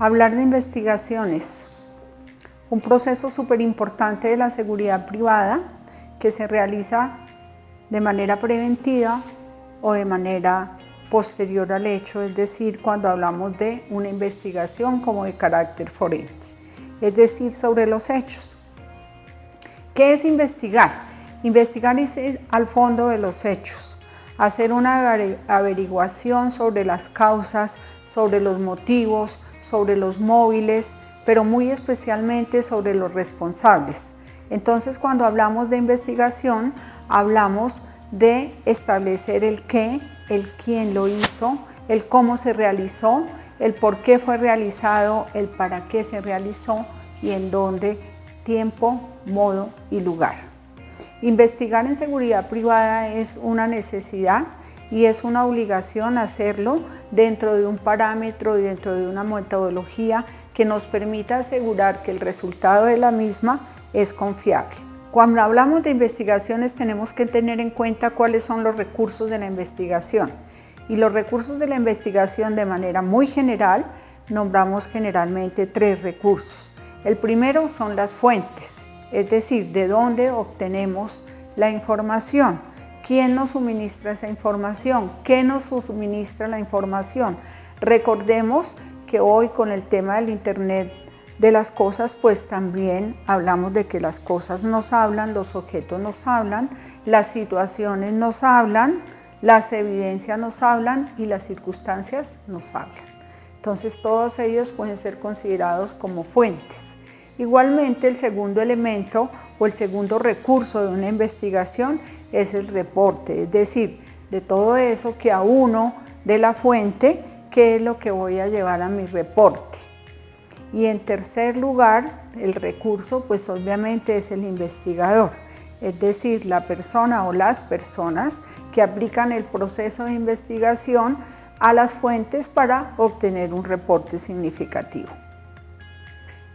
Hablar de investigaciones, un proceso súper importante de la seguridad privada que se realiza de manera preventiva o de manera posterior al hecho, es decir, cuando hablamos de una investigación como de carácter forense, es decir, sobre los hechos. ¿Qué es investigar? Investigar es ir al fondo de los hechos, hacer una averiguación sobre las causas, sobre los motivos, sobre los móviles, pero muy especialmente sobre los responsables. Entonces, cuando hablamos de investigación, hablamos de establecer el qué, el quién lo hizo, el cómo se realizó, el por qué fue realizado, el para qué se realizó y en dónde, tiempo, modo y lugar. Investigar en seguridad privada es una necesidad y es una obligación hacerlo dentro de un parámetro y dentro de una metodología que nos permita asegurar que el resultado de la misma es confiable. Cuando hablamos de investigaciones tenemos que tener en cuenta cuáles son los recursos de la investigación. Y los recursos de la investigación de manera muy general, nombramos generalmente 3 recursos. El primero son las fuentes, es decir, de dónde obtenemos la información. ¿Quién nos suministra esa información? ¿Qué nos suministra la información? Recordemos que hoy con el tema del Internet de las cosas, pues también hablamos de que las cosas nos hablan, los objetos nos hablan, las situaciones nos hablan, las evidencias nos hablan y las circunstancias nos hablan. Entonces todos ellos pueden ser considerados como fuentes. Igualmente el segundo elemento o el segundo recurso de una investigación es el reporte, es decir, de todo eso que a uno de la fuente, qué es lo que voy a llevar a mi reporte. Y en tercer lugar, el recurso pues obviamente es el investigador, es decir, la persona o las personas que aplican el proceso de investigación a las fuentes para obtener un reporte significativo.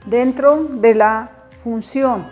Dentro de la función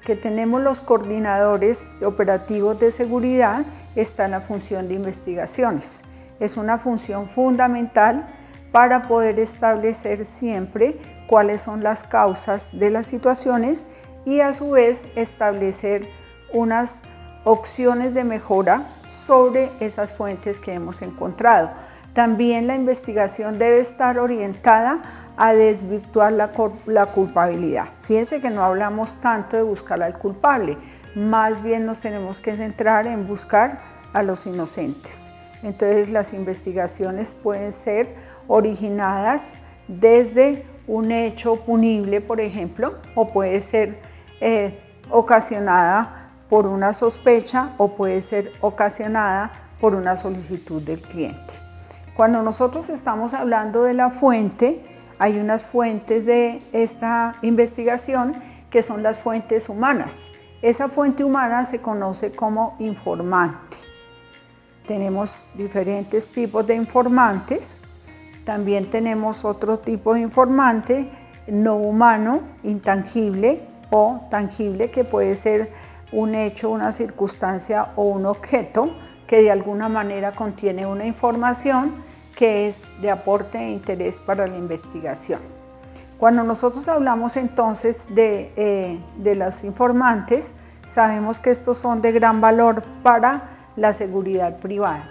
que tenemos los coordinadores operativos de seguridad está la función de investigaciones. Es una función fundamental para poder establecer siempre cuáles son las causas de las situaciones y a su vez establecer unas opciones de mejora sobre esas fuentes que hemos encontrado. También la investigación debe estar orientada a desvirtuar la culpabilidad. Fíjense que no hablamos tanto de buscar al culpable, más bien nos tenemos que centrar en buscar a los inocentes. Entonces las investigaciones pueden ser originadas desde un hecho punible, por ejemplo, o puede ser ocasionada por una sospecha o puede ser ocasionada por una solicitud del cliente. Cuando nosotros estamos hablando de la fuente, hay unas fuentes de esta investigación que son las fuentes humanas. Esa fuente humana se conoce como informante. Tenemos diferentes tipos de informantes. También tenemos otro tipo de informante no humano, intangible o tangible, que puede ser un hecho, una circunstancia o un objeto que de alguna manera contiene una información que es de aporte e interés para la investigación. Cuando nosotros hablamos entonces de los informantes, sabemos que estos son de gran valor para la seguridad privada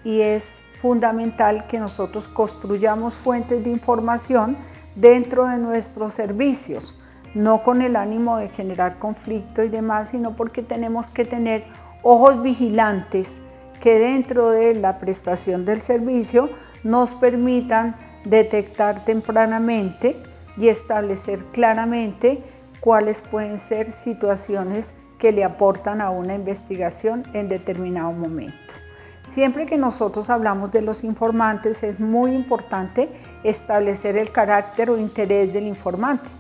y es fundamental que nosotros construyamos fuentes de información dentro de nuestros servicios, no con el ánimo de generar conflicto y demás, sino porque tenemos que tener ojos vigilantes que dentro de la prestación del servicio nos permitan detectar tempranamente y establecer claramente cuáles pueden ser situaciones que le aportan a una investigación en determinado momento. Siempre que nosotros hablamos de los informantes es muy importante establecer el carácter o interés del informante.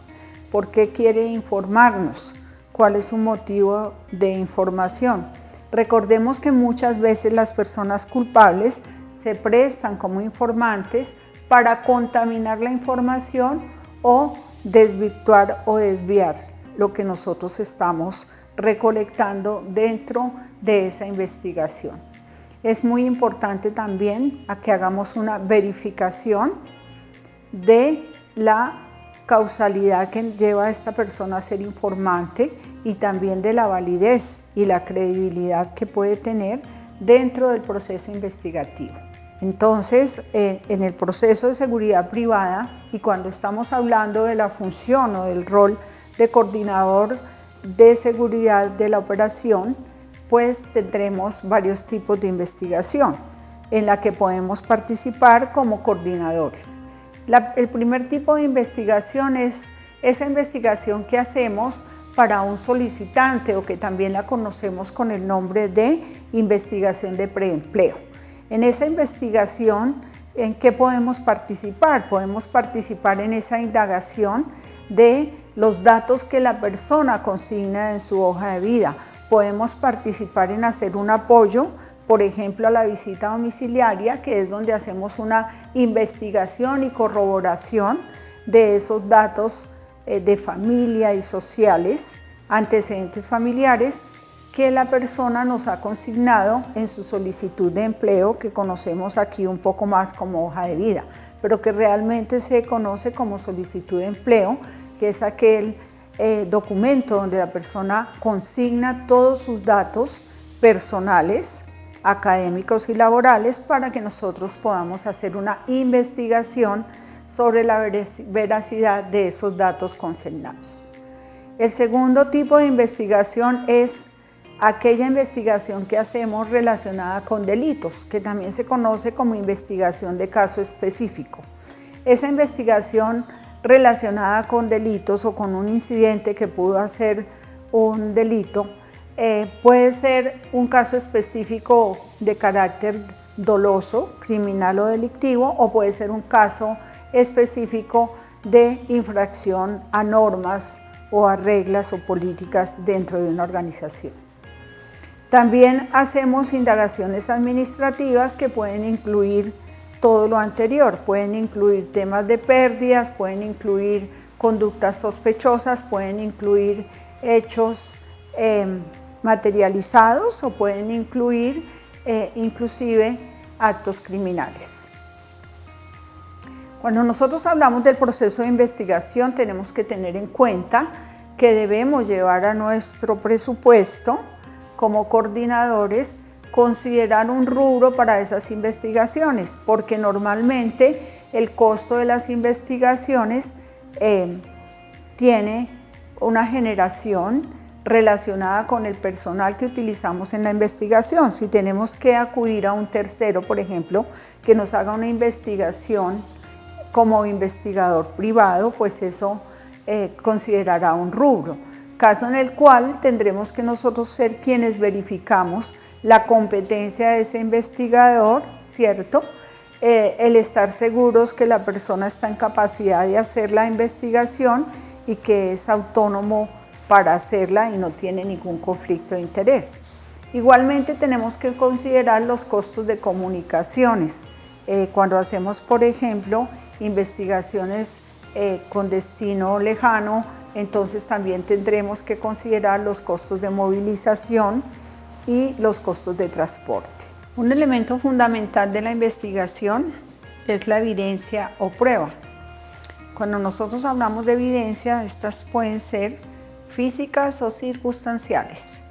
¿Por qué quiere informarnos? ¿Cuál es su motivo de información? Recordemos que muchas veces las personas culpables se prestan como informantes para contaminar la información o desvirtuar o desviar lo que nosotros estamos recolectando dentro de esa investigación. Es muy importante también a que hagamos una verificación de la causalidad que lleva a esta persona a ser informante y también de la validez y la credibilidad que puede tener dentro del proceso investigativo. Entonces, en el proceso de seguridad privada y cuando estamos hablando de la función o del rol de coordinador de seguridad de la operación, pues tendremos varios tipos de investigación en la que podemos participar como coordinadores. El primer tipo de investigación es esa investigación que hacemos para un solicitante o que también la conocemos con el nombre de investigación de preempleo. En esa investigación, ¿en qué podemos participar? Podemos participar en esa indagación de los datos que la persona consigna en su hoja de vida. Podemos participar en hacer un apoyo, por ejemplo, a la visita domiciliaria, que es donde hacemos una investigación y corroboración de esos datos de familia y sociales, antecedentes familiares, que la persona nos ha consignado en su solicitud de empleo, que conocemos aquí un poco más como hoja de vida, pero que realmente se conoce como solicitud de empleo, que es aquel documento donde la persona consigna todos sus datos personales, académicos y laborales para que nosotros podamos hacer una investigación sobre la veracidad de esos datos consignados. El segundo tipo de investigación es aquella investigación que hacemos relacionada con delitos, que también se conoce como investigación de caso específico. Esa investigación relacionada con delitos o con un incidente que pudo hacer un delito puede ser un caso específico de carácter doloso, criminal o delictivo, o puede ser un caso específico de infracción a normas o a reglas o políticas dentro de una organización. También hacemos indagaciones administrativas que pueden incluir todo lo anterior, pueden incluir temas de pérdidas, pueden incluir conductas sospechosas, pueden incluir hechos materializados o pueden incluir inclusive actos criminales. Cuando nosotros hablamos del proceso de investigación, tenemos que tener en cuenta que debemos llevar a nuestro presupuesto como coordinadores, considerar un rubro para esas investigaciones, porque normalmente el costo de las investigaciones tiene una generación relacionada con el personal que utilizamos en la investigación. Si tenemos que acudir a un tercero, por ejemplo, que nos haga una investigación como investigador privado, pues eso considerará un rubro. Caso en el cual tendremos que nosotros ser quienes verificamos la competencia de ese investigador, ¿cierto? El estar seguros que la persona está en capacidad de hacer la investigación y que es autónomo para hacerla y no tiene ningún conflicto de interés. Igualmente tenemos que considerar los costos de comunicaciones. Cuando hacemos, por ejemplo, investigaciones con destino lejano, entonces también tendremos que considerar los costos de movilización y los costos de transporte. Un elemento fundamental de la investigación es la evidencia o prueba. Cuando nosotros hablamos de evidencia, estas pueden ser físicas o circunstanciales.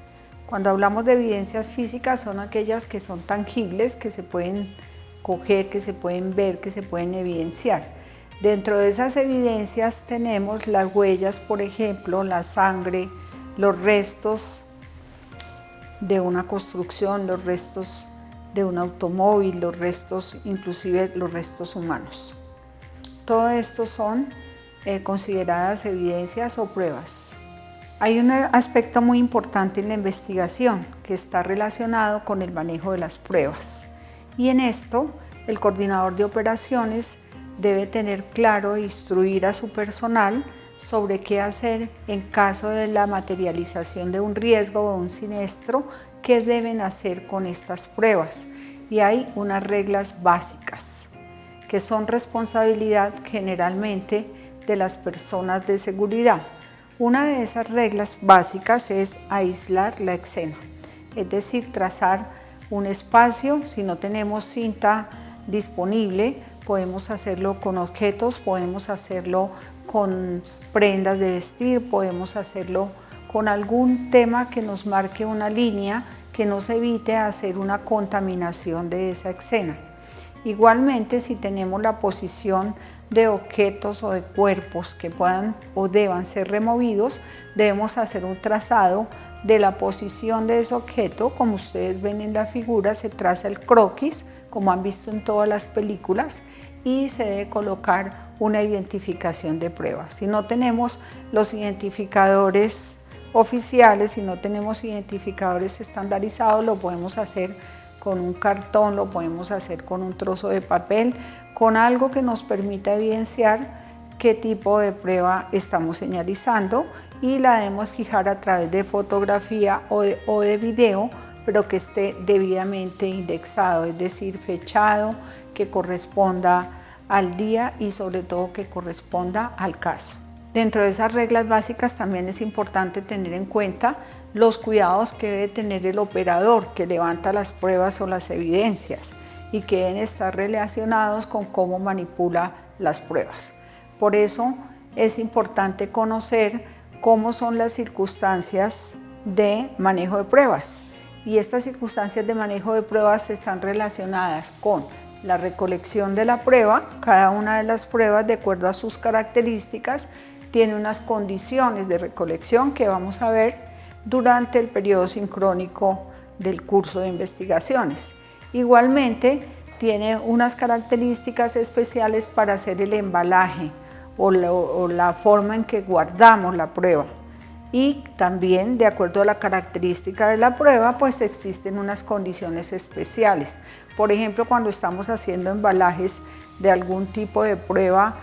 Cuando hablamos de evidencias físicas son aquellas que son tangibles, que se pueden coger, que se pueden ver, que se pueden evidenciar. Dentro de esas evidencias tenemos las huellas, por ejemplo, la sangre, los restos de una construcción, los restos de un automóvil, los restos, inclusive los restos humanos. Todo esto son consideradas evidencias o pruebas. Hay un aspecto muy importante en la investigación que está relacionado con el manejo de las pruebas. Y en esto, el coordinador de operaciones debe tener claro e instruir a su personal sobre qué hacer en caso de la materialización de un riesgo o un siniestro, qué deben hacer con estas pruebas. Y hay unas reglas básicas que son responsabilidad generalmente de las personas de seguridad. Una de esas reglas básicas es aislar la escena, es decir, trazar un espacio. Si no tenemos cinta disponible, podemos hacerlo con objetos, podemos hacerlo con prendas de vestir, podemos hacerlo con algún tema que nos marque una línea que nos evite hacer una contaminación de esa escena. Igualmente, si tenemos la posición de objetos o de cuerpos que puedan o deban ser removidos, debemos hacer un trazado de la posición de ese objeto. Como ustedes ven en la figura, se traza el croquis, como han visto en todas las películas, y se debe colocar una identificación de prueba. Si no tenemos los identificadores oficiales, si no tenemos identificadores estandarizados, lo podemos hacer con un cartón, lo podemos hacer con un trozo de papel, con algo que nos permita evidenciar qué tipo de prueba estamos señalizando, y la debemos fijar a través de fotografía o de video, pero que esté debidamente indexado, es decir, fechado, que corresponda al día y sobre todo que corresponda al caso. Dentro de esas reglas básicas también es importante tener en cuenta los cuidados que debe tener el operador que levanta las pruebas o las evidencias, y que deben estar relacionados con cómo manipula las pruebas. Por eso es importante conocer cómo son las circunstancias de manejo de pruebas, y estas circunstancias de manejo de pruebas están relacionadas con la recolección de la prueba. Cada una de las pruebas, de acuerdo a sus características, tiene unas condiciones de recolección que vamos a ver durante el periodo sincrónico del curso de investigaciones. Igualmente, tiene unas características especiales para hacer el embalaje o la forma en que guardamos la prueba. Y también, de acuerdo a la característica de la prueba, pues existen unas condiciones especiales. Por ejemplo, cuando estamos haciendo embalajes de algún tipo de prueba,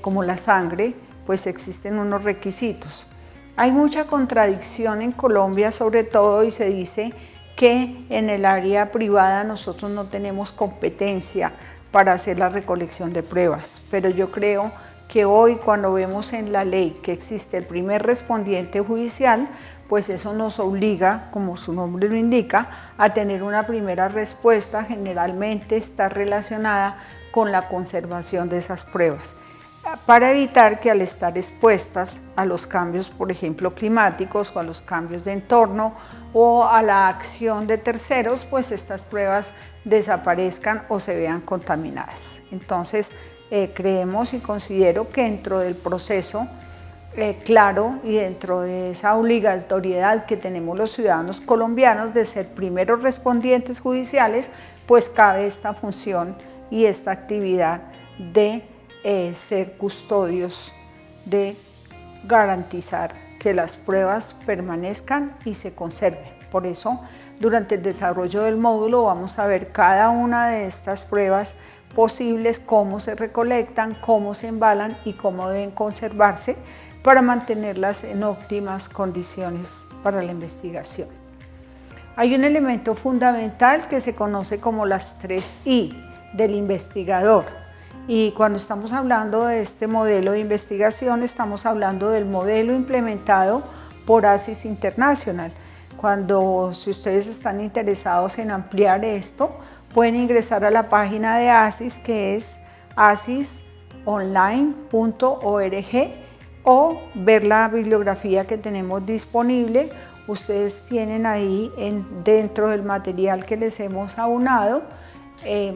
como la sangre, pues existen unos requisitos. Hay mucha contradicción en Colombia, sobre todo, y se dice que en el área privada nosotros no tenemos competencia para hacer la recolección de pruebas, pero yo creo que hoy, cuando vemos en la ley que existe el primer respondiente judicial, pues eso nos obliga, como su nombre lo indica, a tener una primera respuesta. Generalmente está relacionada con la conservación de esas pruebas, para evitar que, al estar expuestas a los cambios, por ejemplo, climáticos, o a los cambios de entorno, o a la acción de terceros, pues estas pruebas desaparezcan o se vean contaminadas. Entonces, creemos y considero que dentro del proceso claro, y dentro de esa obligatoriedad que tenemos los ciudadanos colombianos de ser primeros respondientes judiciales, pues cabe esta función y esta actividad de ser custodios, de garantizar que las pruebas permanezcan y se conserven. Por eso, durante el desarrollo del módulo vamos a ver cada una de estas pruebas posibles, cómo se recolectan, cómo se embalan y cómo deben conservarse para mantenerlas en óptimas condiciones para la investigación. Hay un elemento fundamental que se conoce como las 3 I del investigador, y cuando estamos hablando de este modelo de investigación estamos hablando del modelo implementado por ASIS International. Si ustedes están interesados en ampliar esto, pueden ingresar a la página de ASIS, que es asisonline.org, o ver la bibliografía que tenemos disponible. Ustedes tienen ahí dentro del material que les hemos aunado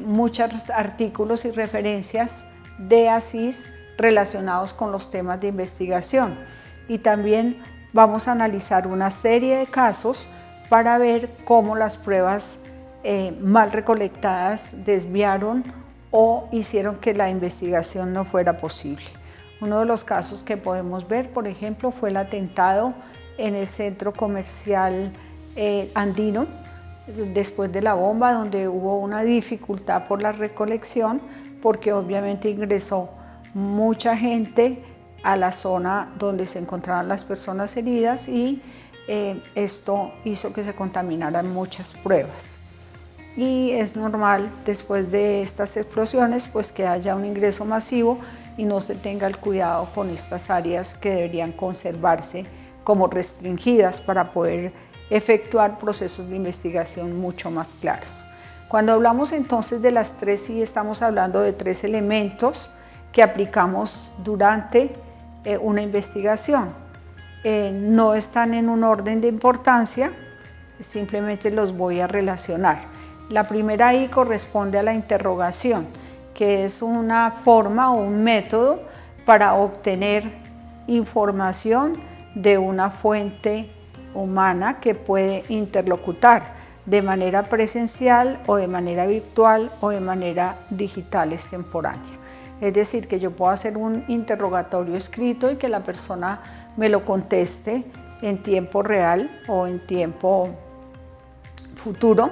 muchos artículos y referencias de ASIS relacionados con los temas de investigación, y también vamos a analizar una serie de casos para ver cómo las pruebas mal recolectadas desviaron o hicieron que la investigación no fuera posible. Uno de los casos que podemos ver, por ejemplo, fue el atentado en el centro comercial andino, después de la bomba, donde hubo una dificultad por la recolección, porque obviamente ingresó mucha gente a la zona donde se encontraban las personas heridas, y esto hizo que se contaminaran muchas pruebas. Y es normal, después de estas explosiones, pues que haya un ingreso masivo y no se tenga el cuidado con estas áreas que deberían conservarse como restringidas para poder efectuar procesos de investigación mucho más claros. Cuando hablamos entonces de las 3I, estamos hablando de 3 elementos que aplicamos durante una investigación. No están en un orden de importancia, simplemente los voy a relacionar. La primera I corresponde a la interrogación, que es una forma o un método para obtener información de una fuente humana que puede interlocutar de manera presencial o de manera virtual o de manera digital extemporánea. Es decir, que yo puedo hacer un interrogatorio escrito y que la persona me lo conteste en tiempo real o en tiempo futuro,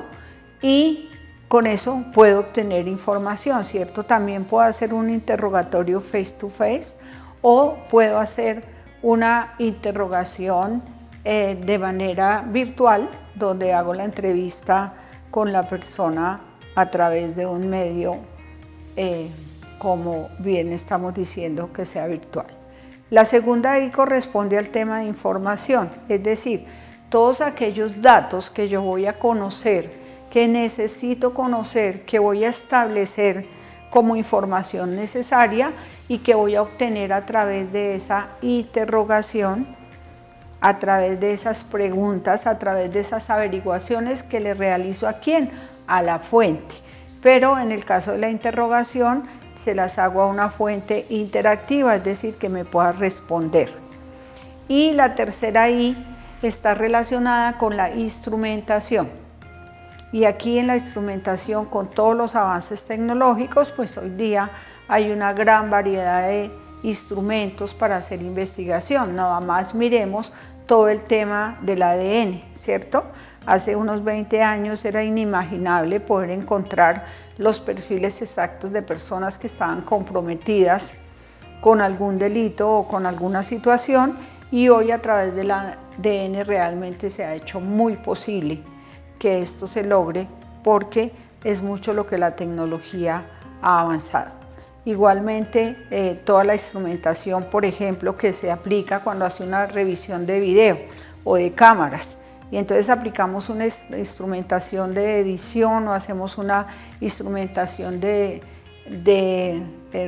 y con eso puedo obtener información, ¿cierto? También puedo hacer un interrogatorio face to face o puedo hacer una interrogación de manera virtual, donde hago la entrevista con la persona a través de un medio, como bien estamos diciendo, que sea virtual. La segunda I corresponde al tema de información, es decir, todos aquellos datos que yo voy a conocer, que necesito conocer, que voy a establecer como información necesaria y que voy a obtener a través de esa interrogación, a través de esas preguntas, a través de esas averiguaciones que le realizo ¿a quién? A la fuente. Pero en el caso de la interrogación se las hago a una fuente interactiva, es decir, que me pueda responder. Y la tercera I está relacionada con la instrumentación. Y aquí en la instrumentación, con todos los avances tecnológicos, pues hoy día hay una gran variedad de instrumentos para hacer investigación. Nada más miremos todo el tema del ADN, ¿cierto? Hace unos 20 años era inimaginable poder encontrar los perfiles exactos de personas que estaban comprometidas con algún delito o con alguna situación, y hoy a través del ADN realmente se ha hecho muy posible que esto se logre, porque es mucho lo que la tecnología ha avanzado. Igualmente, toda la instrumentación, por ejemplo, que se aplica cuando hace una revisión de video o de cámaras, y entonces aplicamos una instrumentación de edición o hacemos una instrumentación de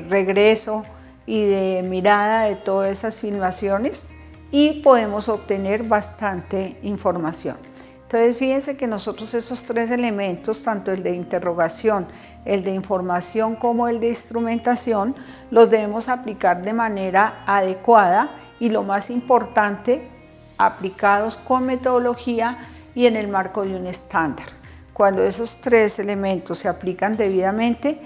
regreso y de mirada de todas esas filmaciones, y podemos obtener bastante información. Entonces fíjense que nosotros esos 3 elementos, tanto el de interrogación, el de información como el de instrumentación, los debemos aplicar de manera adecuada y, lo más importante, aplicados con metodología y en el marco de un estándar. Cuando esos 3 elementos se aplican debidamente,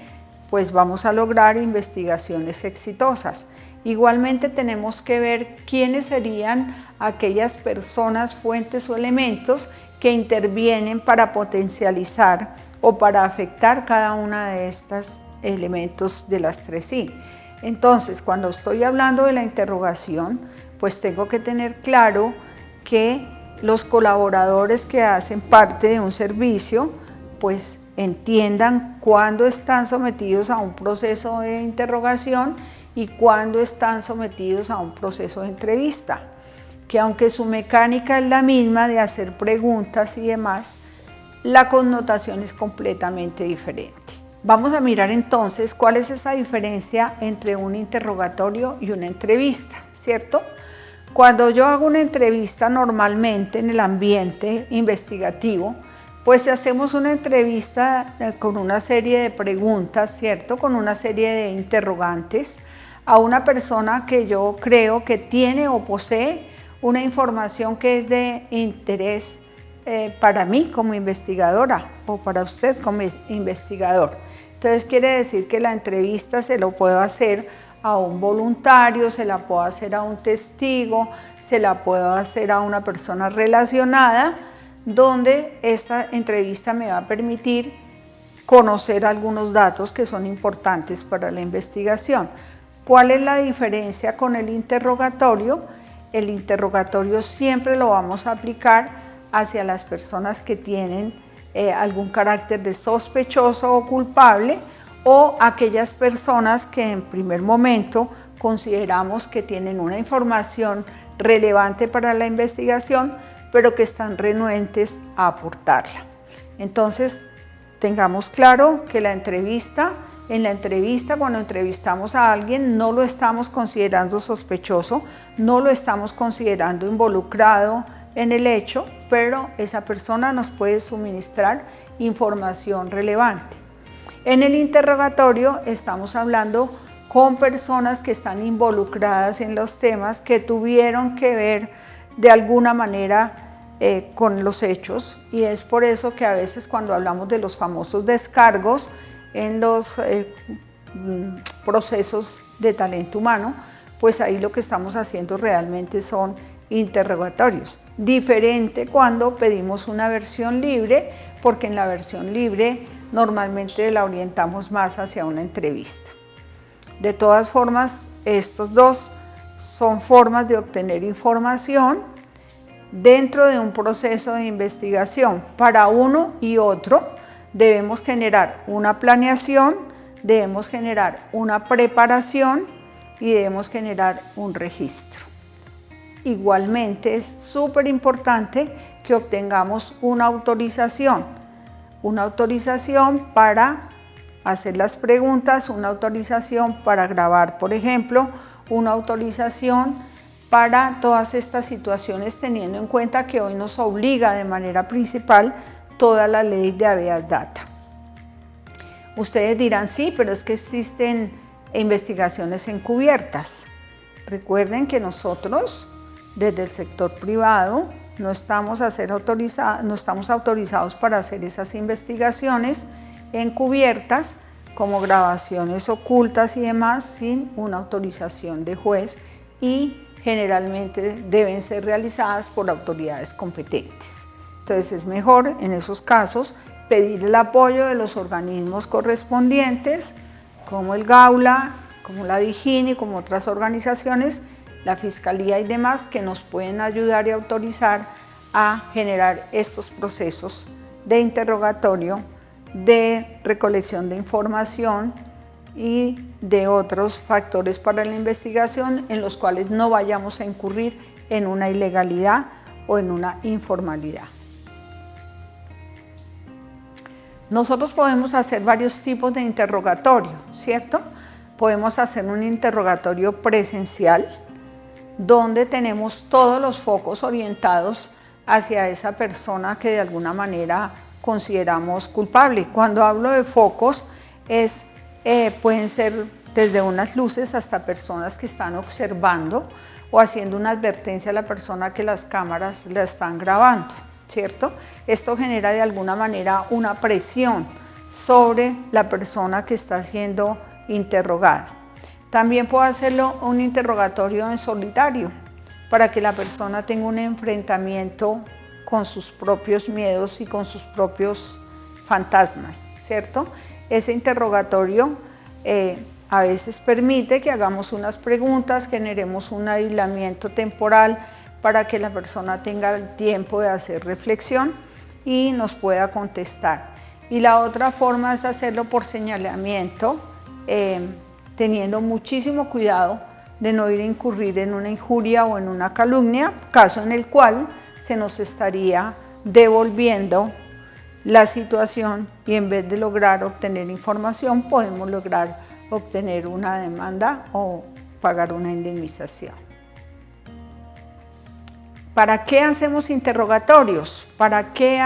pues vamos a lograr investigaciones exitosas. Igualmente tenemos que ver quiénes serían aquellas personas, fuentes o elementos que intervienen para potencializar o para afectar cada una de estos elementos de las 3I. Entonces, cuando estoy hablando de la interrogación, pues tengo que tener claro que los colaboradores que hacen parte de un servicio, pues entiendan cuándo están sometidos a un proceso de interrogación y cuándo están sometidos a un proceso de entrevista, que aunque su mecánica es la misma de hacer preguntas y demás, la connotación es completamente diferente. Vamos a mirar entonces cuál es esa diferencia entre un interrogatorio y una entrevista, ¿cierto? Cuando yo hago una entrevista normalmente en el ambiente investigativo, pues hacemos una entrevista con una serie de preguntas, ¿cierto? Con una serie de interrogantes a una persona que yo creo que tiene o posee una información que es de interés para mí como investigadora o para usted como investigador. Entonces quiere decir que la entrevista se lo puedo hacer a un voluntario, se la puedo hacer a un testigo, se la puedo hacer a una persona relacionada, donde esta entrevista me va a permitir conocer algunos datos que son importantes para la investigación. ¿Cuál es la diferencia con el interrogatorio? El interrogatorio siempre lo vamos a aplicar hacia las personas que tienen algún carácter de sospechoso o culpable, o aquellas personas que en primer momento consideramos que tienen una información relevante para la investigación, pero que están renuentes a aportarla. Entonces, tengamos claro que en la entrevista, cuando entrevistamos a alguien, no lo estamos considerando sospechoso, no lo estamos considerando involucrado en el hecho, pero esa persona nos puede suministrar información relevante. En el interrogatorio estamos hablando con personas que están involucradas en los temas, que tuvieron que ver de alguna manera con los hechos, y es por eso que a veces cuando hablamos de los famosos descargos en los procesos de talento humano, pues ahí lo que estamos haciendo realmente son interrogatorios. Diferente cuando pedimos una versión libre, porque en la versión libre normalmente la orientamos más hacia una entrevista. De todas formas, estos dos son formas de obtener información dentro de un proceso de investigación. Para uno y otro debemos generar una planeación, debemos generar una preparación y debemos generar un registro. Igualmente es súper importante que obtengamos una autorización para hacer las preguntas, una autorización para grabar, por ejemplo, una autorización para todas estas situaciones, teniendo en cuenta que hoy nos obliga de manera principal toda la ley de habeas data. Ustedes dirán, sí, pero es que existen investigaciones encubiertas. Recuerden que nosotros, desde el sector privado, no estamos autorizados para hacer esas investigaciones encubiertas, como grabaciones ocultas y demás, sin una autorización de juez, y generalmente deben ser realizadas por autoridades competentes. Entonces es mejor en esos casos pedir el apoyo de los organismos correspondientes, como el GAULA, como la DIGINI, como otras organizaciones, la Fiscalía y demás, que nos pueden ayudar y autorizar a generar estos procesos de interrogatorio, de recolección de información y de otros factores para la investigación en los cuales no vayamos a incurrir en una ilegalidad o en una informalidad. Nosotros podemos hacer varios tipos de interrogatorio, ¿cierto? Podemos hacer un interrogatorio presencial, donde tenemos todos los focos orientados hacia esa persona que de alguna manera consideramos culpable. Cuando hablo de focos, pueden ser desde unas luces hasta personas que están observando o haciendo una advertencia a la persona que las cámaras la están grabando, ¿cierto? Esto genera de alguna manera una presión sobre la persona que está siendo interrogada. También puedo hacerlo un interrogatorio en solitario, para que la persona tenga un enfrentamiento con sus propios miedos y con sus propios fantasmas, ¿cierto? Ese interrogatorio a veces permite que hagamos unas preguntas, generemos un aislamiento temporal para que la persona tenga el tiempo de hacer reflexión y nos pueda contestar. Y la otra forma es hacerlo por señalamiento, teniendo muchísimo cuidado de no ir a incurrir en una injuria o en una calumnia, caso en el cual se nos estaría devolviendo la situación y en vez de lograr obtener información podemos lograr obtener una demanda o pagar una indemnización. ¿Para qué hacemos interrogatorios? ¿Para qué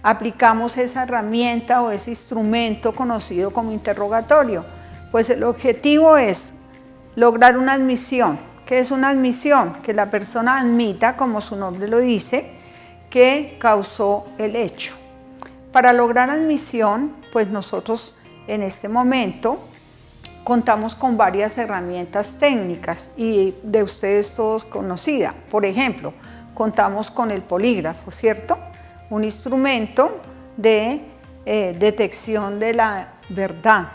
aplicamos esa herramienta o ese instrumento conocido como interrogatorio? Pues el objetivo es lograr una admisión. ¿Qué es una admisión? Que la persona admita, como su nombre lo dice, que causó el hecho. Para lograr admisión, pues nosotros en este momento contamos con varias herramientas técnicas y de ustedes todos conocida. Por ejemplo, contamos con el polígrafo, ¿cierto? Un instrumento de detección de la verdad.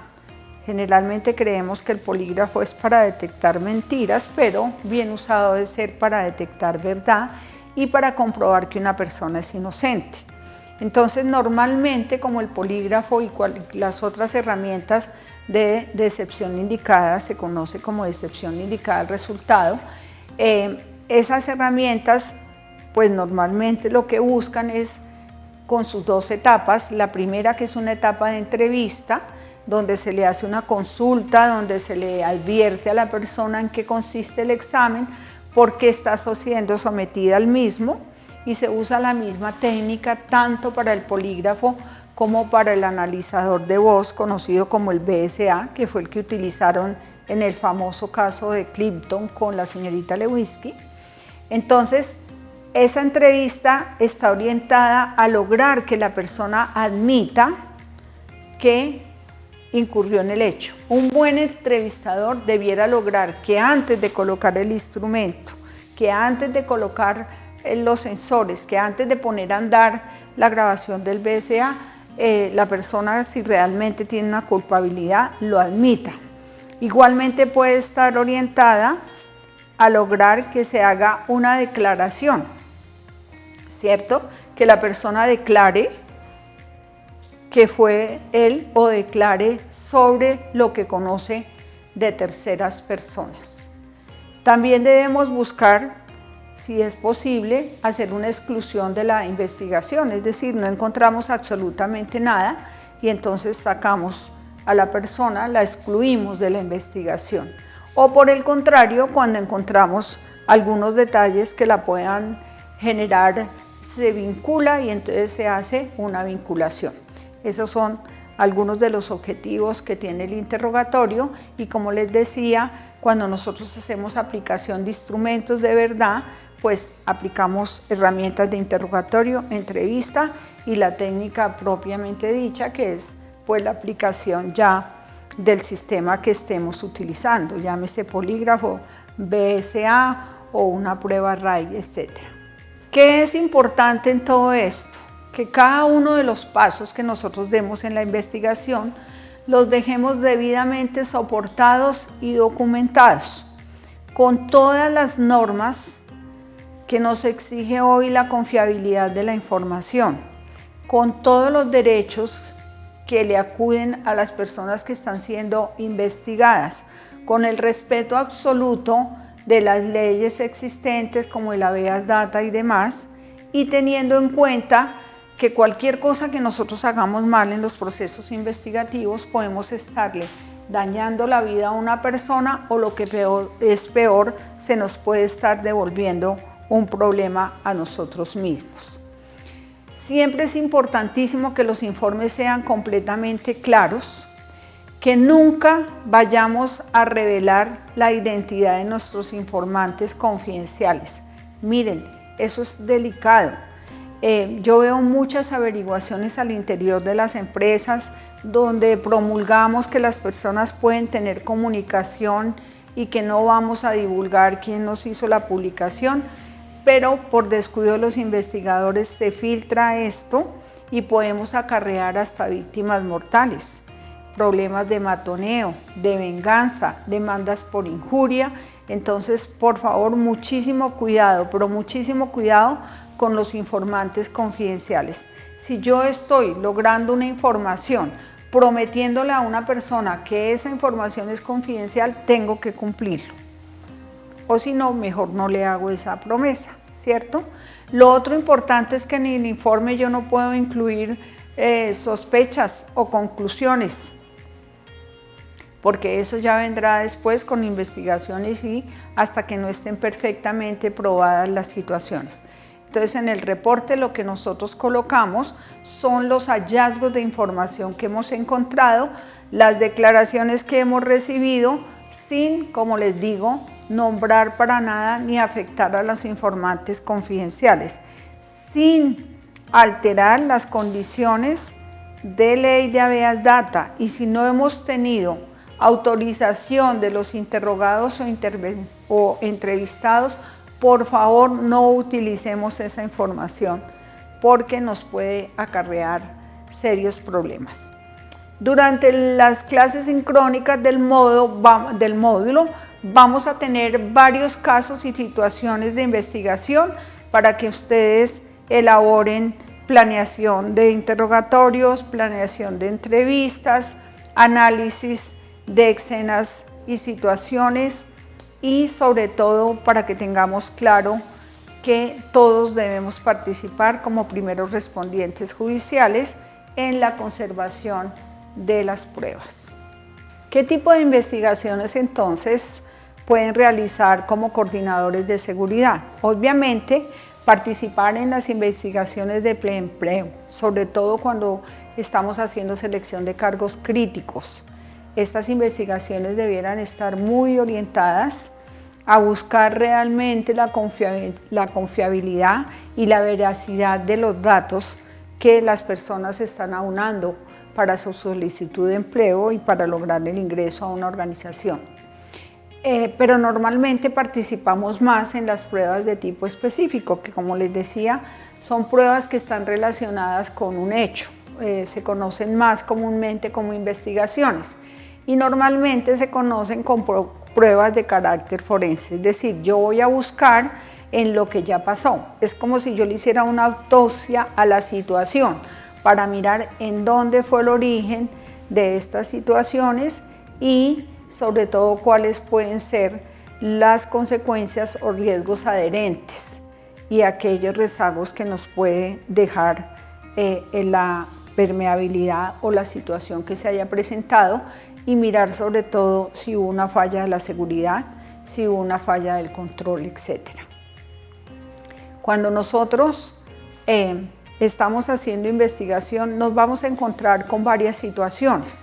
Generalmente creemos que el polígrafo es para detectar mentiras, pero bien usado debe ser para detectar verdad y para comprobar que una persona es inocente. Entonces, normalmente, como el polígrafo y las otras herramientas de decepción indicada, se conoce como decepción indicada al resultado, esas herramientas, pues normalmente lo que buscan es con sus dos etapas. La primera, que es una etapa de entrevista, donde se le hace una consulta, donde se le advierte a la persona en qué consiste el examen, por qué está siendo sometida al mismo, y se usa la misma técnica tanto para el polígrafo como para el analizador de voz, conocido como el BSA, que fue el que utilizaron en el famoso caso de Clinton con la señorita Lewinsky. Entonces, esa entrevista está orientada a lograr que la persona admita que incurrió en el hecho. Un buen entrevistador debiera lograr que antes de colocar el instrumento, que antes de colocar los sensores, que antes de poner a andar la grabación del BSA, la persona, si realmente tiene una culpabilidad, lo admita. Igualmente puede estar orientada a lograr que se haga una declaración, ¿cierto? Que la persona declare que fue él o declare sobre lo que conoce de terceras personas. También debemos buscar, si es posible, hacer una exclusión de la investigación, es decir, no encontramos absolutamente nada y entonces sacamos a la persona, la excluimos de la investigación. O por el contrario, cuando encontramos algunos detalles que la puedan generar, se vincula y entonces se hace una vinculación. Esos son algunos de los objetivos que tiene el interrogatorio y, como les decía, cuando nosotros hacemos aplicación de instrumentos de verdad, pues aplicamos herramientas de interrogatorio, entrevista y la técnica propiamente dicha, que es pues la aplicación ya del sistema que estemos utilizando, llámese polígrafo, BSA o una prueba RAI, etc. ¿Qué es importante en todo esto? Que cada uno de los pasos que nosotros demos en la investigación los dejemos debidamente soportados y documentados, con todas las normas que nos exige hoy la confiabilidad de la información, con todos los derechos que le acuden a las personas que están siendo investigadas, con el respeto absoluto de las leyes existentes como el habeas data y demás, y teniendo en cuenta que cualquier cosa que nosotros hagamos mal en los procesos investigativos podemos estarle dañando la vida a una persona o, lo que es peor, se nos puede estar devolviendo un problema a nosotros mismos. Siempre es importantísimo que los informes sean completamente claros, que nunca vayamos a revelar la identidad de nuestros informantes confidenciales. Miren, eso es delicado. Yo veo muchas averiguaciones al interior de las empresas donde promulgamos que las personas pueden tener comunicación y que no vamos a divulgar quién nos hizo la publicación, pero por descuido de los investigadores se filtra esto y podemos acarrear hasta víctimas mortales, problemas de matoneo, de venganza, demandas por injuria. Entonces, por favor, muchísimo cuidado, pero muchísimo cuidado con los informantes confidenciales. Si yo estoy logrando una información, prometiéndole a una persona que esa información es confidencial, tengo que cumplirlo. O si no, mejor no le hago esa promesa, ¿cierto? Lo otro importante es que en el informe yo no puedo incluir sospechas o conclusiones, porque eso ya vendrá después con investigaciones y hasta que no estén perfectamente probadas las situaciones. Entonces, en el reporte lo que nosotros colocamos son los hallazgos de información que hemos encontrado, las declaraciones que hemos recibido, sin, como les digo, nombrar para nada ni afectar a los informantes confidenciales, sin alterar las condiciones de ley de habeas data, y si no hemos tenido autorización de los interrogados o entrevistados, por favor no utilicemos esa información porque nos puede acarrear serios problemas. Durante las clases sincrónicas del módulo vamos a tener varios casos y situaciones de investigación para que ustedes elaboren planeación de interrogatorios, planeación de entrevistas, análisis de escenas y situaciones, y sobre todo para que tengamos claro que todos debemos participar como primeros respondientes judiciales en la conservación de las pruebas. ¿Qué tipo de investigaciones entonces pueden realizar como coordinadores de seguridad? Obviamente, participar en las investigaciones de empleo, sobre todo cuando estamos haciendo selección de cargos críticos. Estas investigaciones debieran estar muy orientadas a buscar realmente la confiabilidad y la veracidad de los datos que las personas están aunando para su solicitud de empleo y para lograr el ingreso a una organización. Pero normalmente participamos más en las pruebas de tipo específico, que como les decía, son pruebas que están relacionadas con un hecho. Se conocen más comúnmente como investigaciones y normalmente se conocen como pruebas de carácter forense, es decir, yo voy a buscar en lo que ya pasó. Es como si yo le hiciera una autopsia a la situación para mirar en dónde fue el origen de estas situaciones y sobre todo cuáles pueden ser las consecuencias o riesgos adherentes y aquellos rezagos que nos puede dejar la permeabilidad o la situación que se haya presentado y mirar sobre todo si hubo una falla de la seguridad, si hubo una falla del control, etc. Cuando nosotros estamos haciendo investigación nos vamos a encontrar con varias situaciones.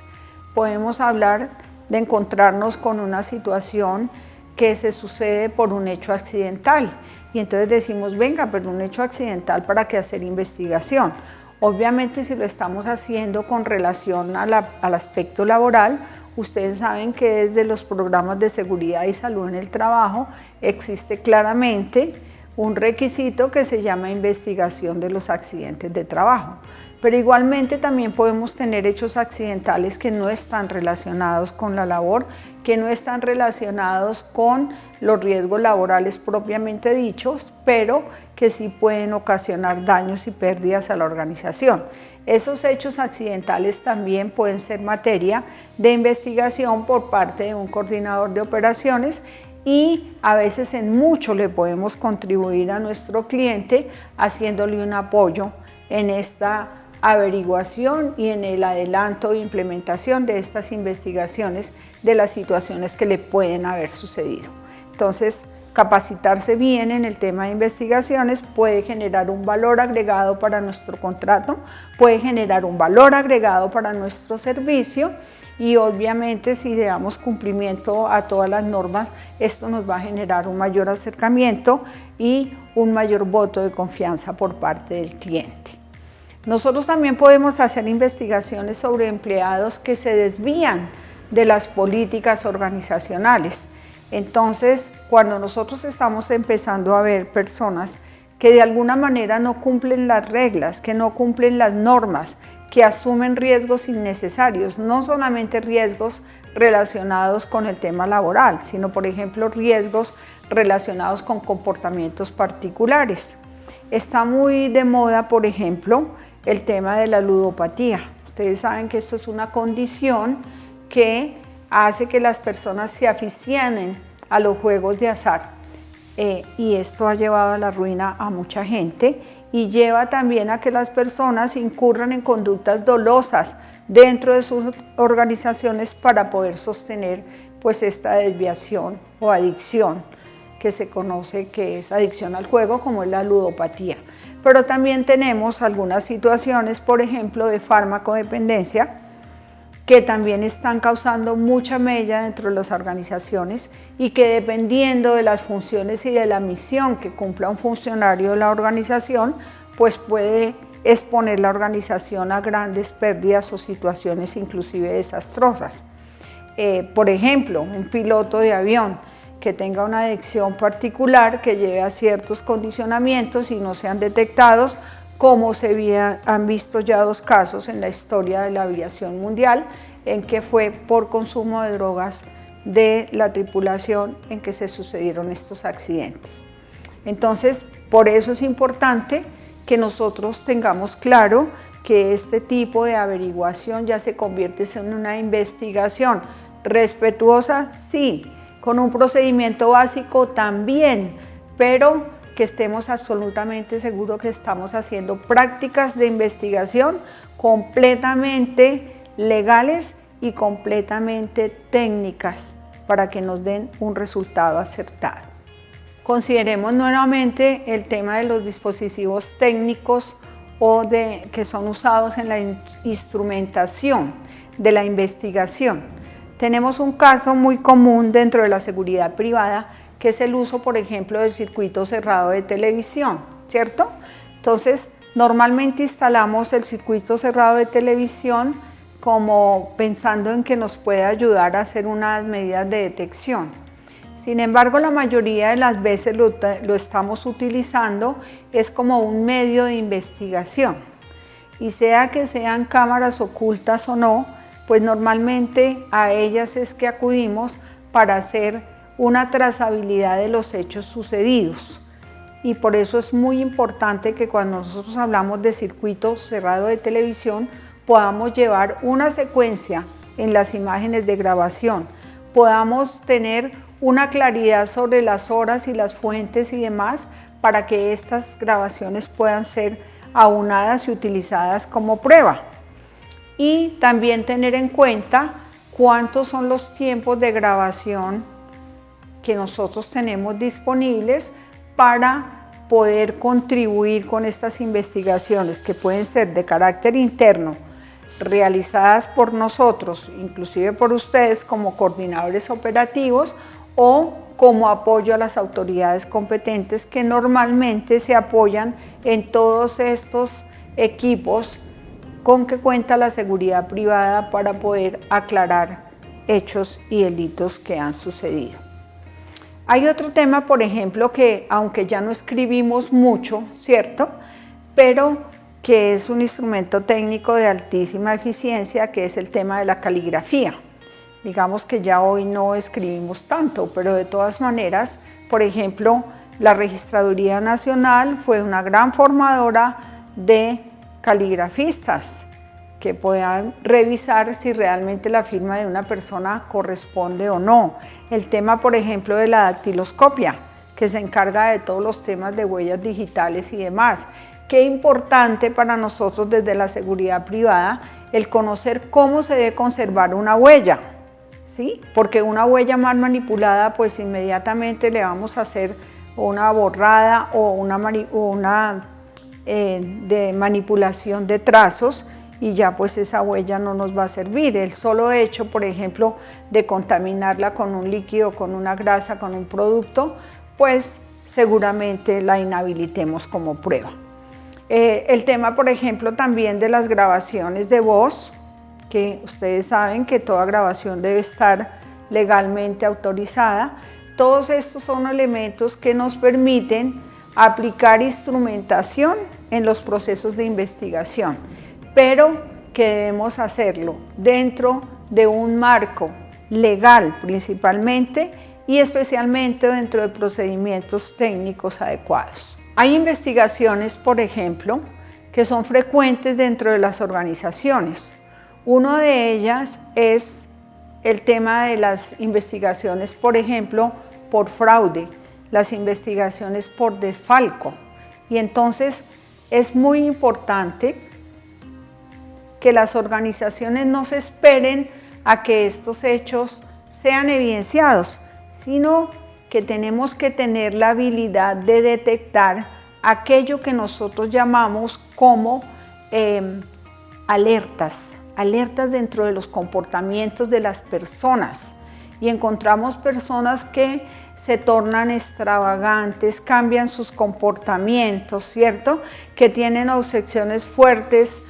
Podemos hablar de encontrarnos con una situación que se sucede por un hecho accidental y entonces decimos, venga, pero un hecho accidental, ¿para qué hacer investigación? Obviamente si lo estamos haciendo con relación al aspecto laboral, ustedes saben que desde los programas de seguridad y salud en el trabajo existe claramente un requisito que se llama investigación de los accidentes de trabajo. Pero igualmente también podemos tener hechos accidentales que no están relacionados con la labor, que no están relacionados con los riesgos laborales propiamente dichos, pero que sí pueden ocasionar daños y pérdidas a la organización. Esos hechos accidentales también pueden ser materia de investigación por parte de un coordinador de operaciones y a veces en mucho le podemos contribuir a nuestro cliente haciéndole un apoyo en esta averiguación y en el adelanto e implementación de estas investigaciones de las situaciones que le pueden haber sucedido. Entonces, capacitarse bien en el tema de investigaciones puede generar un valor agregado para nuestro contrato, puede generar un valor agregado para nuestro servicio y obviamente si le damos cumplimiento a todas las normas, esto nos va a generar un mayor acercamiento y un mayor voto de confianza por parte del cliente. Nosotros también podemos hacer investigaciones sobre empleados que se desvían de las políticas organizacionales. Entonces, cuando nosotros estamos empezando a ver personas que de alguna manera no cumplen las reglas, que no cumplen las normas, que asumen riesgos innecesarios, no solamente riesgos relacionados con el tema laboral, sino por ejemplo riesgos relacionados con comportamientos particulares. Está muy de moda, por ejemplo, el tema de la ludopatía. Ustedes saben que esto es una condición que hace que las personas se aficionen a los juegos de azar y esto ha llevado a la ruina a mucha gente y lleva también a que las personas incurran en conductas dolosas dentro de sus organizaciones para poder sostener pues esta desviación o adicción que se conoce que es adicción al juego, como es la ludopatía. Pero también tenemos algunas situaciones, por ejemplo, de farmacodependencia, que también están causando mucha mella dentro de las organizaciones y que dependiendo de las funciones y de la misión que cumpla un funcionario de la organización, pues puede exponer la organización a grandes pérdidas o situaciones inclusive desastrosas. Por ejemplo, un piloto de avión que tenga una adicción particular que lleve a ciertos condicionamientos y no sean detectados, como han visto ya 2 casos en la historia de la aviación mundial, en que fue por consumo de drogas de la tripulación en que se sucedieron estos accidentes. Entonces, por eso es importante que nosotros tengamos claro que este tipo de averiguación ya se convierte en una investigación respetuosa, sí, con un procedimiento básico también, pero que estemos absolutamente seguros que estamos haciendo prácticas de investigación completamente legales y completamente técnicas para que nos den un resultado acertado. Consideremos nuevamente el tema de los dispositivos técnicos que son usados en la instrumentación de la investigación. Tenemos un caso muy común dentro de la seguridad privada, que es el uso, por ejemplo, del circuito cerrado de televisión, ¿cierto? Entonces, normalmente instalamos el circuito cerrado de televisión como pensando en que nos puede ayudar a hacer unas medidas de detección. Sin embargo, la mayoría de las veces lo estamos utilizando es como un medio de investigación. Y sea que sean cámaras ocultas o no, pues normalmente a ellas es que acudimos para hacer una trazabilidad de los hechos sucedidos. Y por eso es muy importante que cuando nosotros hablamos de circuito cerrado de televisión, podamos llevar una secuencia en las imágenes de grabación, podamos tener una claridad sobre las horas y las fuentes y demás para que estas grabaciones puedan ser aunadas y utilizadas como prueba. Y también tener en cuenta cuántos son los tiempos de grabación que nosotros tenemos disponibles para poder contribuir con estas investigaciones que pueden ser de carácter interno, realizadas por nosotros, inclusive por ustedes como coordinadores operativos o como apoyo a las autoridades competentes que normalmente se apoyan en todos estos equipos con que cuenta la seguridad privada para poder aclarar hechos y delitos que han sucedido. Hay otro tema, por ejemplo, que aunque ya no escribimos mucho, ¿cierto? Pero que es un instrumento técnico de altísima eficiencia, que es el tema de la caligrafía. Digamos que ya hoy no escribimos tanto, pero de todas maneras, por ejemplo, la Registraduría Nacional fue una gran formadora de caligrafistas que puedan revisar si realmente la firma de una persona corresponde o no. El tema, por ejemplo, de la dactiloscopia, que se encarga de todos los temas de huellas digitales y demás. Qué importante para nosotros desde la seguridad privada el conocer cómo se debe conservar una huella, ¿sí? Porque una huella mal manipulada, pues inmediatamente le vamos a hacer una borrada o una de manipulación de trazos y ya pues esa huella no nos va a servir. El solo hecho, por ejemplo, de contaminarla con un líquido, con una grasa, con un producto, pues seguramente la inhabilitemos como prueba. El tema, por ejemplo, también de las grabaciones de voz, que ustedes saben que toda grabación debe estar legalmente autorizada. Todos estos son elementos que nos permiten aplicar instrumentación en los procesos de investigación, pero que debemos hacerlo dentro de un marco legal principalmente y especialmente dentro de procedimientos técnicos adecuados. Hay investigaciones, por ejemplo, que son frecuentes dentro de las organizaciones. Una de ellas es el tema de las investigaciones, por ejemplo, por fraude, las investigaciones por desfalco. Y entonces es muy importante que las organizaciones no se esperen a que estos hechos sean evidenciados, sino que tenemos que tener la habilidad de detectar aquello que nosotros llamamos como alertas dentro de los comportamientos de las personas. Y encontramos personas que se tornan extravagantes, cambian sus comportamientos, ¿cierto? Que tienen obsesiones fuertes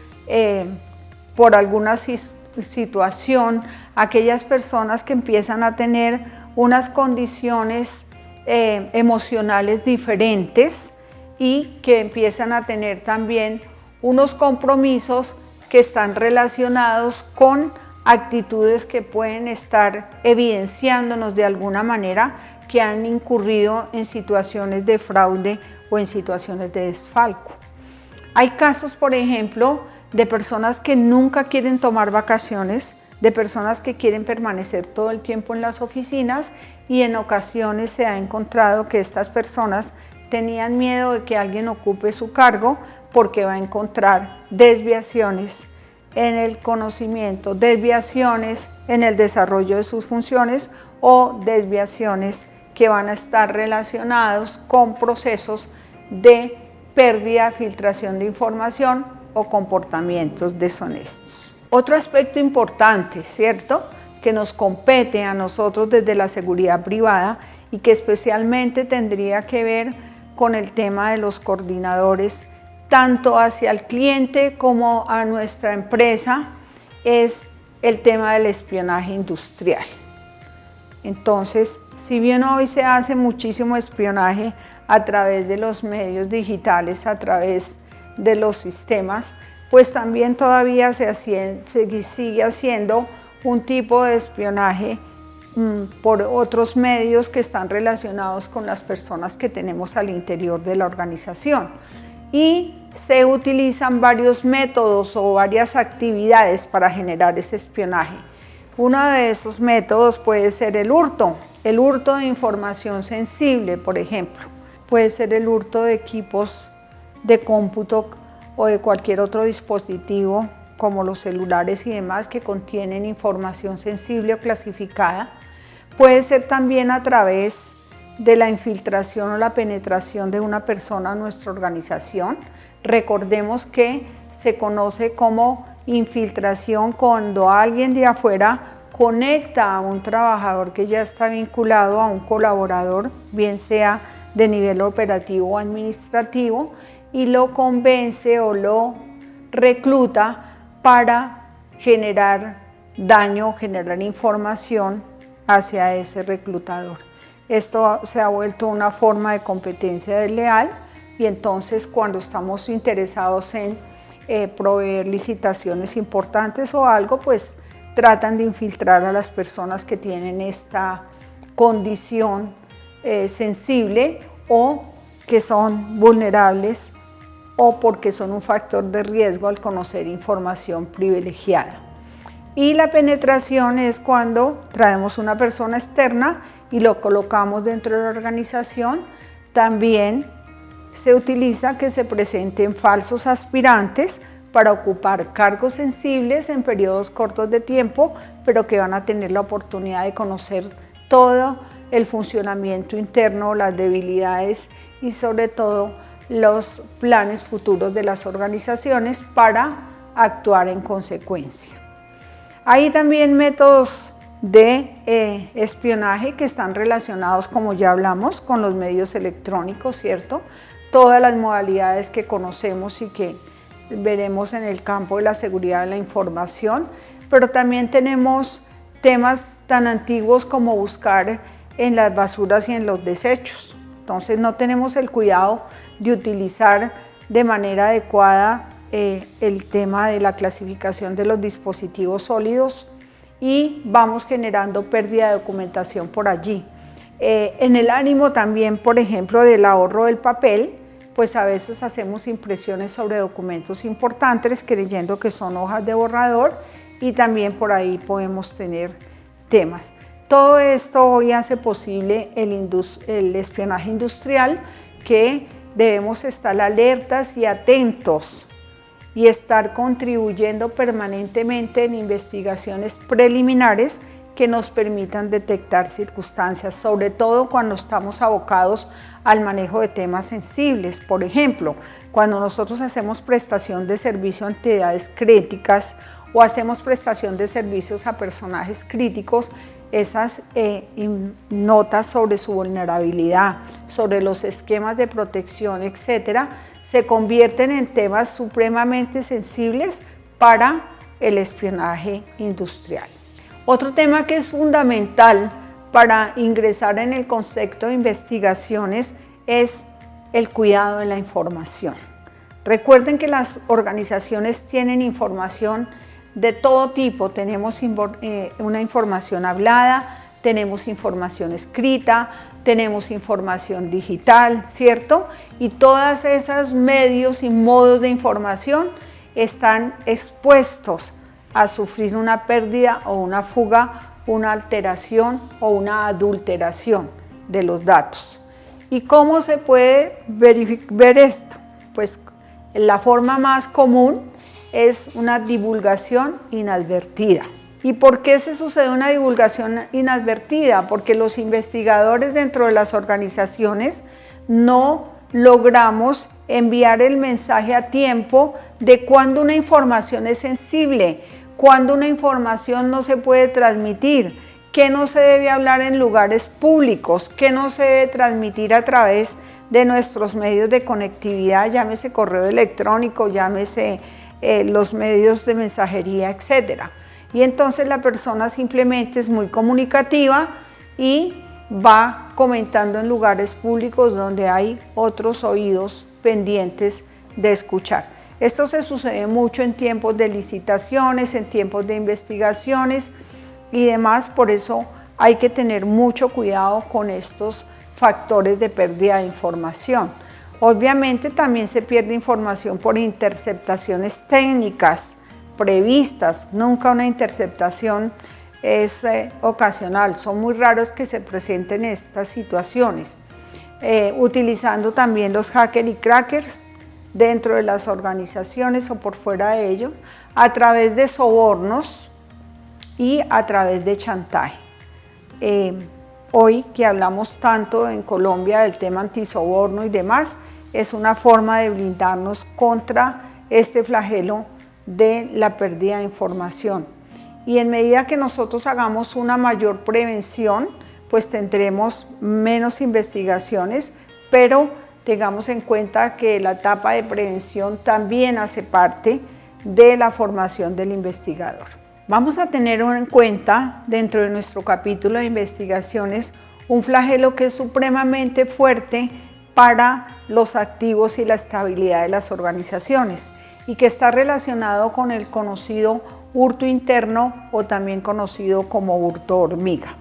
por alguna situación, aquellas personas que empiezan a tener unas condiciones emocionales diferentes y que empiezan a tener también unos compromisos que están relacionados con actitudes que pueden estar evidenciándonos de alguna manera que han incurrido en situaciones de fraude o en situaciones de desfalco. Hay casos, por ejemplo, de personas que nunca quieren tomar vacaciones, de personas que quieren permanecer todo el tiempo en las oficinas y en ocasiones se ha encontrado que estas personas tenían miedo de que alguien ocupe su cargo porque va a encontrar desviaciones en el conocimiento, desviaciones en el desarrollo de sus funciones o desviaciones que van a estar relacionados con procesos de pérdida, filtración de información o comportamientos deshonestos. Otro aspecto importante, ¿cierto?, que nos compete a nosotros desde la seguridad privada y que especialmente tendría que ver con el tema de los coordinadores, tanto hacia el cliente como a nuestra empresa, es el tema del espionaje industrial. Entonces, si bien hoy se hace muchísimo espionaje a través de los medios digitales, a través de los sistemas, pues también todavía se sigue haciendo un tipo de espionaje por otros medios que están relacionados con las personas que tenemos al interior de la organización. Y se utilizan varios métodos o varias actividades para generar ese espionaje. Uno de esos métodos puede ser el hurto de información sensible, por ejemplo. Puede ser el hurto de equipos de cómputo o de cualquier otro dispositivo, como los celulares y demás, que contienen información sensible o clasificada. Puede ser también a través de la infiltración o la penetración de una persona a nuestra organización. Recordemos que se conoce como infiltración cuando alguien de afuera conecta a un trabajador que ya está vinculado a un colaborador, bien sea de nivel operativo o administrativo, y lo convence o lo recluta para generar daño, generar información hacia ese reclutador. Esto se ha vuelto una forma de competencia desleal y entonces cuando estamos interesados en proveer licitaciones importantes o algo, pues tratan de infiltrar a las personas que tienen esta condición sensible o que son vulnerables o porque son un factor de riesgo al conocer información privilegiada. Y la penetración es cuando traemos una persona externa y lo colocamos dentro de la organización. También se utiliza que se presenten falsos aspirantes para ocupar cargos sensibles en periodos cortos de tiempo, pero que van a tener la oportunidad de conocer todo el funcionamiento interno, las debilidades y sobre todo los planes futuros de las organizaciones para actuar en consecuencia. Hay también métodos de espionaje que están relacionados, como ya hablamos, con los medios electrónicos, ¿cierto? Todas las modalidades que conocemos y que veremos en el campo de la seguridad de la información, pero también tenemos temas tan antiguos como buscar en las basuras y en los desechos. Entonces no tenemos el cuidado de utilizar de manera adecuada el tema de la clasificación de los dispositivos sólidos y vamos generando pérdida de documentación por allí. En el ánimo también, por ejemplo, del ahorro del papel, pues a veces hacemos impresiones sobre documentos importantes creyendo que son hojas de borrador y también por ahí podemos tener temas. Todo esto hoy hace posible el espionaje industrial, que debemos estar alertas y atentos y estar contribuyendo permanentemente en investigaciones preliminares que nos permitan detectar circunstancias, sobre todo cuando estamos abocados al manejo de temas sensibles. Por ejemplo, cuando nosotros hacemos prestación de servicio a entidades críticas o hacemos prestación de servicios a personajes críticos, esas notas sobre su vulnerabilidad, sobre los esquemas de protección, etcétera, se convierten en temas supremamente sensibles para el espionaje industrial. Otro tema que es fundamental para ingresar en el concepto de investigaciones es el cuidado de la información. Recuerden que las organizaciones tienen información de todo tipo. Tenemos una información hablada, tenemos información escrita, tenemos información digital, ¿cierto? Y todos esos medios y modos de información están expuestos a sufrir una pérdida o una fuga, una alteración o una adulteración de los datos. ¿Y cómo se puede ver esto? Pues la forma más común es una divulgación inadvertida. ¿Y por qué se sucede una divulgación inadvertida? Porque los investigadores dentro de las organizaciones no logramos enviar el mensaje a tiempo de cuando una información es sensible, cuando una información no se puede transmitir, que no se debe hablar en lugares públicos, que no se debe transmitir a través de nuestros medios de conectividad, llámese correo electrónico, llámese los medios de mensajería, etc. Y entonces la persona simplemente es muy comunicativa y va comentando en lugares públicos donde hay otros oídos pendientes de escuchar. Esto se sucede mucho en tiempos de licitaciones, en tiempos de investigaciones y demás, por eso hay que tener mucho cuidado con estos factores de pérdida de información. Obviamente también se pierde información por interceptaciones técnicas previstas, nunca una interceptación es ocasional, son muy raros que se presenten estas situaciones. Utilizando también los hackers y crackers dentro de las organizaciones o por fuera de ello, a través de sobornos y a través de chantaje. Hoy que hablamos tanto en Colombia del tema antisoborno y demás, es una forma de blindarnos contra este flagelo de la pérdida de información. Y en medida que nosotros hagamos una mayor prevención, pues tendremos menos investigaciones, pero tengamos en cuenta que la etapa de prevención también hace parte de la formación del investigador. Vamos a tener en cuenta dentro de nuestro capítulo de investigaciones un flagelo que es supremamente fuerte para los activos y la estabilidad de las organizaciones y que está relacionado con el conocido hurto interno o también conocido como hurto hormiga.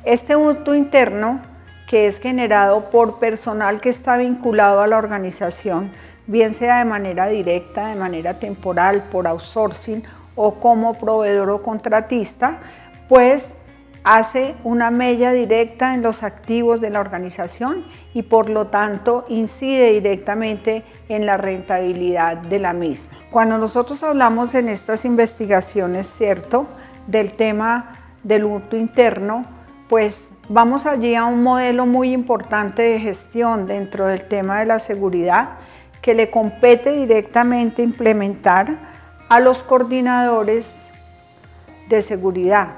Este hurto interno, que es generado por personal que está vinculado a la organización, bien sea de manera directa, de manera temporal, por outsourcing o como proveedor o contratista, pues hace una mella directa en los activos de la organización y por lo tanto incide directamente en la rentabilidad de la misma. Cuando nosotros hablamos en estas investigaciones, ¿cierto?, del tema del hurto interno, pues vamos allí a un modelo muy importante de gestión dentro del tema de la seguridad que le compete directamente implementar a los coordinadores de seguridad,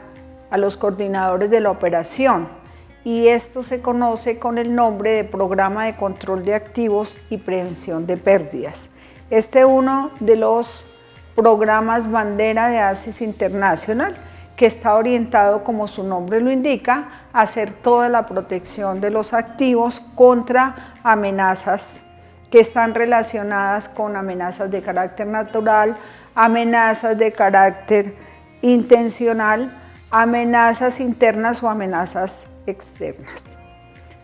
a los coordinadores de la operación, y esto se conoce con el nombre de Programa de Control de Activos y Prevención de Pérdidas. Este es uno de los programas bandera de ASIS International, que está orientado, como su nombre lo indica, a hacer toda la protección de los activos contra amenazas que están relacionadas con amenazas de carácter natural, amenazas de carácter intencional, amenazas internas o amenazas externas.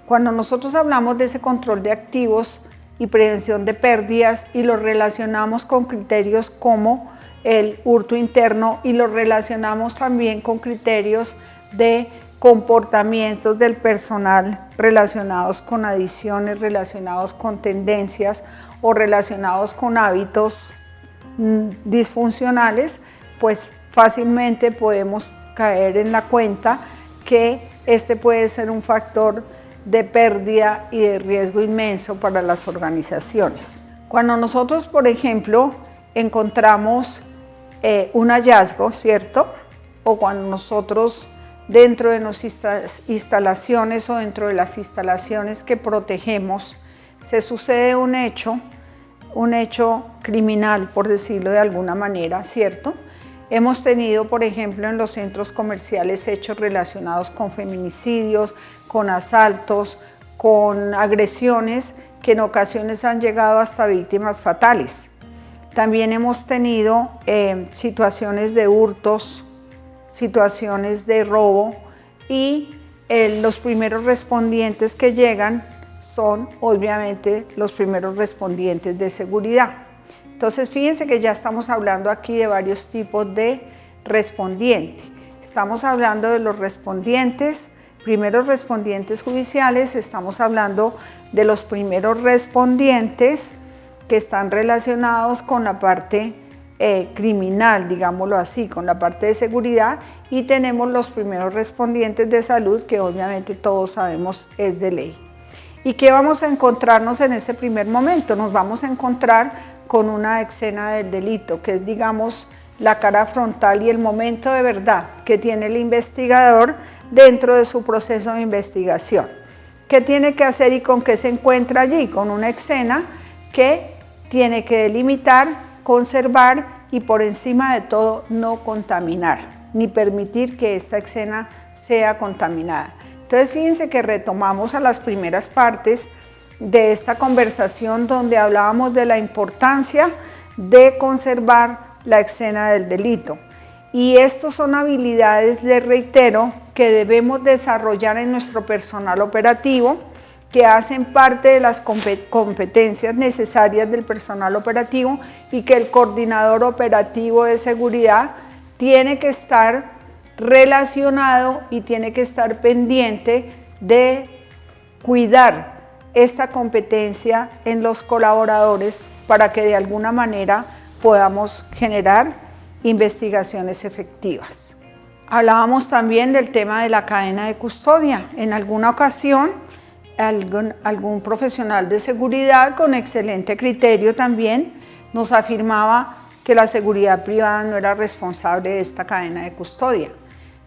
Cuando nosotros hablamos de ese control de activos y prevención de pérdidas y lo relacionamos con criterios como el hurto interno y lo relacionamos también con criterios de comportamientos del personal relacionados con adicciones, relacionados con tendencias o relacionados con hábitos disfuncionales, pues fácilmente podemos caer en la cuenta que este puede ser un factor de pérdida y de riesgo inmenso para las organizaciones. Cuando nosotros, por ejemplo, encontramos un hallazgo, ¿cierto?, o cuando nosotros dentro de nuestras instalaciones o dentro de las instalaciones que protegemos se sucede un hecho criminal, por decirlo de alguna manera, ¿cierto? Hemos tenido, por ejemplo, en los centros comerciales hechos relacionados con feminicidios, con asaltos, con agresiones que en ocasiones han llegado hasta víctimas fatales. También hemos tenido situaciones de hurtos, situaciones de robo y los primeros respondientes que llegan son obviamente los primeros respondientes de seguridad. Entonces fíjense que ya estamos hablando aquí de varios tipos de respondientes. Estamos hablando de los respondientes primeros respondientes judiciales, estamos hablando de los primeros respondientes que están relacionados con la parte criminal, digámoslo así, con la parte de seguridad, y tenemos los primeros respondientes de salud, que obviamente todos sabemos es de ley. ¿Y qué vamos a encontrarnos en ese primer momento? Nos vamos a encontrar con una escena del delito, que es, digamos, la cara frontal y el momento de verdad que tiene el investigador dentro de su proceso de investigación. ¿Qué tiene que hacer y con qué se encuentra allí? Con una escena que tiene que delimitar, conservar y por encima de todo no contaminar, ni permitir que esta escena sea contaminada. Entonces fíjense que retomamos a las primeras partes de esta conversación donde hablábamos de la importancia de conservar la escena del delito. Y estas son habilidades, les reitero, que debemos desarrollar en nuestro personal operativo, que hacen parte de las competencias necesarias del personal operativo y que el coordinador operativo de seguridad tiene que estar relacionado y tiene que estar pendiente de cuidar esta competencia en los colaboradores para que de alguna manera podamos generar investigaciones efectivas. Hablábamos también del tema de la cadena de custodia. En alguna ocasión, algún profesional de seguridad con excelente criterio también nos afirmaba que la seguridad privada no era responsable de esta cadena de custodia.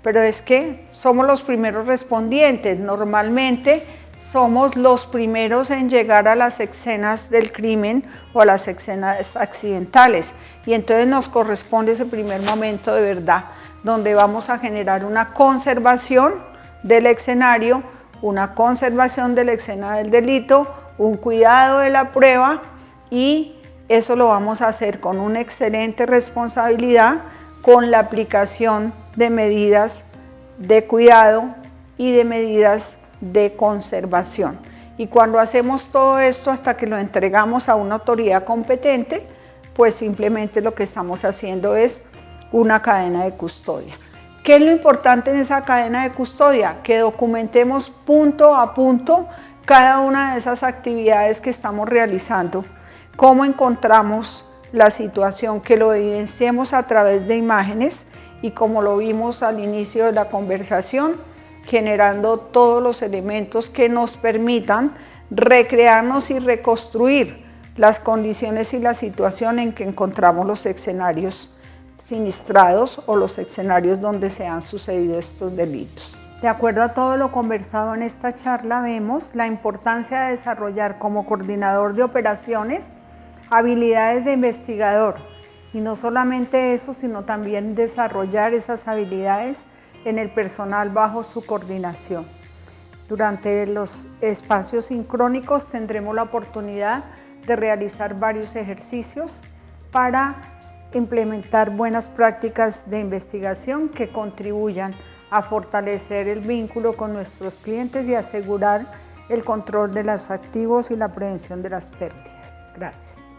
Pero es que somos los primeros respondientes, normalmente somos los primeros en llegar a las escenas del crimen o a las escenas accidentales, y entonces nos corresponde ese primer momento de verdad, donde vamos a generar una conservación del escenario, una conservación de la escena del delito, un cuidado de la prueba, y eso lo vamos a hacer con una excelente responsabilidad, con la aplicación de medidas de cuidado y de medidas de conservación. Y cuando hacemos todo esto hasta que lo entregamos a una autoridad competente, pues simplemente lo que estamos haciendo es una cadena de custodia. ¿Qué es lo importante en esa cadena de custodia? Que documentemos punto a punto cada una de esas actividades que estamos realizando, cómo encontramos la situación, que lo evidenciemos a través de imágenes y, como lo vimos al inicio de la conversación, generando todos los elementos que nos permitan recrearnos y reconstruir las condiciones y la situación en que encontramos los escenarios sinistrados o los escenarios donde se han sucedido estos delitos. De acuerdo a todo lo conversado en esta charla, vemos la importancia de desarrollar como coordinador de operaciones habilidades de investigador, y no solamente eso, sino también desarrollar esas habilidades en el personal bajo su coordinación. Durante los espacios sincrónicos tendremos la oportunidad de realizar varios ejercicios para implementar buenas prácticas de investigación que contribuyan a fortalecer el vínculo con nuestros clientes y asegurar el control de los activos y la prevención de las pérdidas. Gracias.